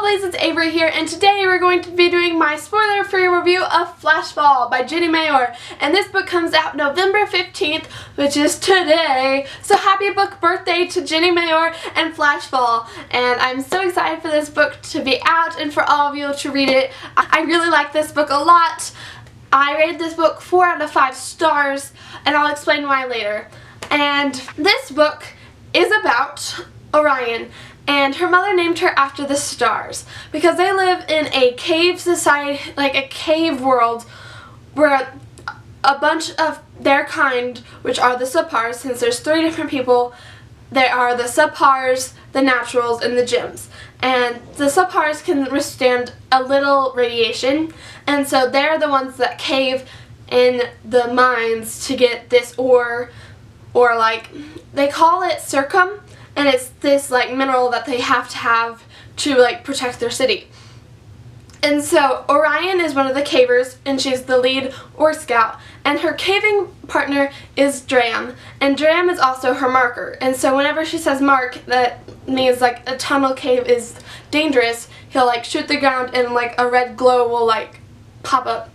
lovelies, it's Avery here, and today we're going to be doing my spoiler-free review of Flashfall by Moyer. And this book comes out November 15th, which is today. So happy book birthday to Moyer and Flashfall. And I'm so excited for this book to be out and for all of you to read it. I really like this book a lot. I rated this book 4 out of 5 stars, and I'll explain why later. And this book is about Orion, and her mother named her after the stars because they live in a cave society, like a cave world, where a bunch of their kind, which are the subpars, since there's 3 different people, there are the subpars, the naturals, and the gems. And the subpars can withstand a little radiation, and so they're the ones that cave in the mines to get this ore, or like, they call it circum, and it's this like mineral that they have to like protect their city. And so Orion is one of the cavers, and she's the lead ore scout, and her caving partner is Dram, and Dram is also her marker. And so whenever she says mark, that means like a tunnel cave is dangerous, he'll like shoot the ground and like a red glow will like pop up.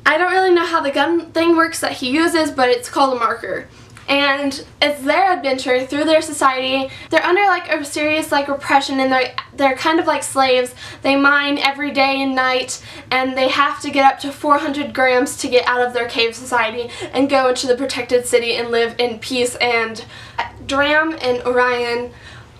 I don't really know how the gun thing works that he uses, but it's called a marker. And it's their adventure through their society. They're under like a serious like repression, and they're kind of like slaves. They mine every day and night, and they have to get up to 400 grams to get out of their cave society and go into the protected city and live in peace. And Dram and Orion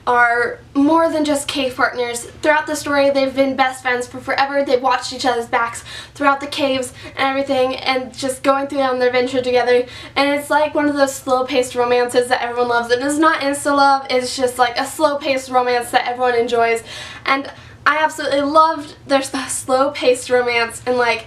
are more than just cave partners. Throughout the story, they've been best friends for forever. They've watched each other's backs throughout the caves and everything, and just going through on their adventure together. And it's like one of those slow-paced romances that everyone loves. And it's not insta-love, it's just like a slow-paced romance that everyone enjoys. And I absolutely loved their slow-paced romance, and like,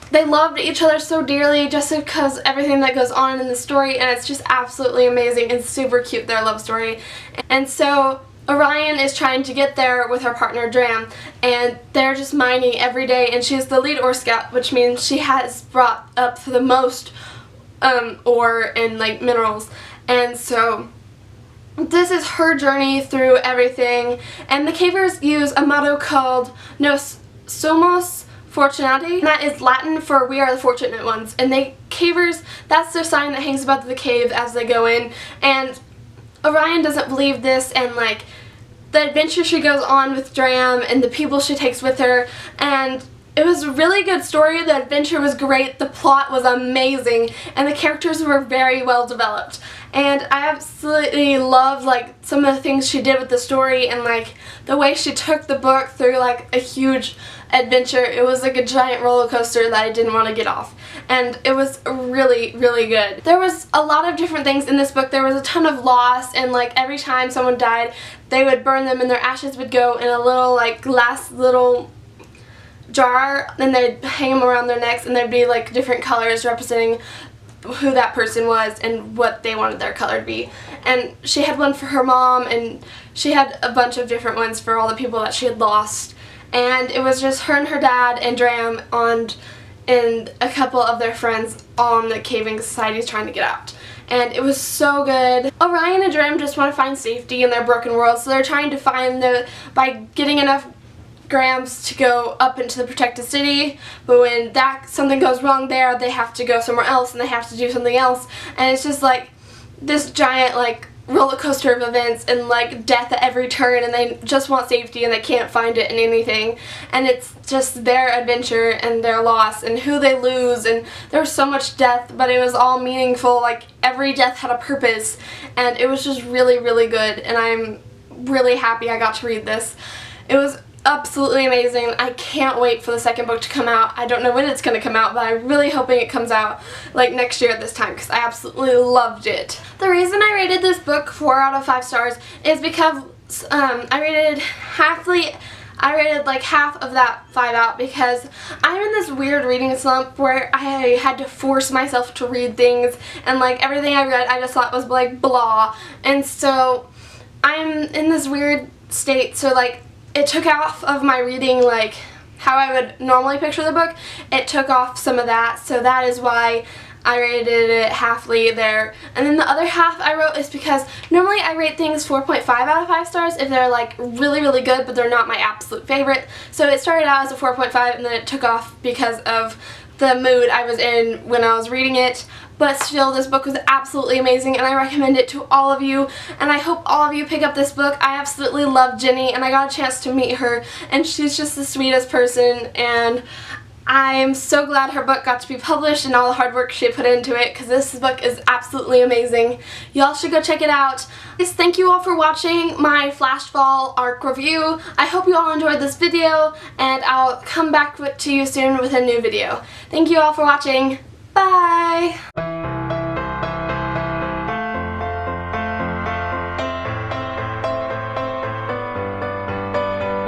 they loved each other so dearly just because everything that goes on in the story, and it's just absolutely amazing and super cute, their love story. And so Orion is trying to get there with her partner Dram, and they're just mining every day, and she's the lead ore scout, which means she has brought up the most ore and like minerals. And so this is her journey through everything, and the cavers use a motto called Nos Somos Fortunati. That is Latin for we are the fortunate ones. And they cavers, that's their sign that hangs above the cave as they go in. And Orion doesn't believe this, and like the adventure she goes on with Dram and the people she takes with her, and it was a really good story. The adventure was great, the plot was amazing, and the characters were very well developed. And I absolutely loved like some of the things she did with the story, and like the way she took the book through like a huge adventure. It was like a giant roller coaster that I didn't want to get off, and it was really, really good. There was a lot of different things in this book. There was a ton of loss, and like every time someone died, they would burn them and their ashes would go in a little like glass little jar, and they'd hang them around their necks, and there'd be like different colors representing who that person was and what they wanted their color to be. And she had one for her mom, and she had a bunch of different ones for all the people that she had lost. And it was just her and her dad and Dram and a couple of their friends on the caving societies trying to get out. And it was so good. Orion and Dram just want to find safety in their broken world, so they're trying to find by getting enough grams to go up into the protected city, but when something goes wrong there, they have to go somewhere else, and they have to do something else, and it's just like this giant like roller coaster of events and like death at every turn, and they just want safety and they can't find it in anything, and it's just their adventure and their loss and who they lose, and there was so much death, but it was all meaningful. Like every death had a purpose, and it was just really, really good, and I'm really happy I got to read this. It was absolutely amazing. I can't wait for the second book to come out. I don't know when it's going to come out, but I'm really hoping it comes out like next year at this time, because I absolutely loved it. The reason I rated this book 4 out of 5 stars is because I rated like half of that 5 out, because I'm in this weird reading slump where I had to force myself to read things, and like everything I read I just thought was like blah, and so I'm in this weird state, so like it took off of my reading like how I would normally picture the book. It took off some of that, so that is why I rated it halfly there. And then the other half I wrote is because normally I rate things 4.5 out of 5 stars if they're like really, really good, but they're not my absolute favorite. So it started out as a 4.5 and then it took off because of the mood I was in when I was reading it. But still, this book was absolutely amazing and I recommend it to all of you, and I hope all of you pick up this book. I absolutely love Jenny and I got a chance to meet her and she's just the sweetest person, and I'm so glad her book got to be published and all the hard work she put into it, because this book is absolutely amazing. Y'all should go check it out. Thank you all for watching my Flashfall arc review. I hope you all enjoyed this video and I'll come back to you soon with a new video. Thank you all for watching. Bye!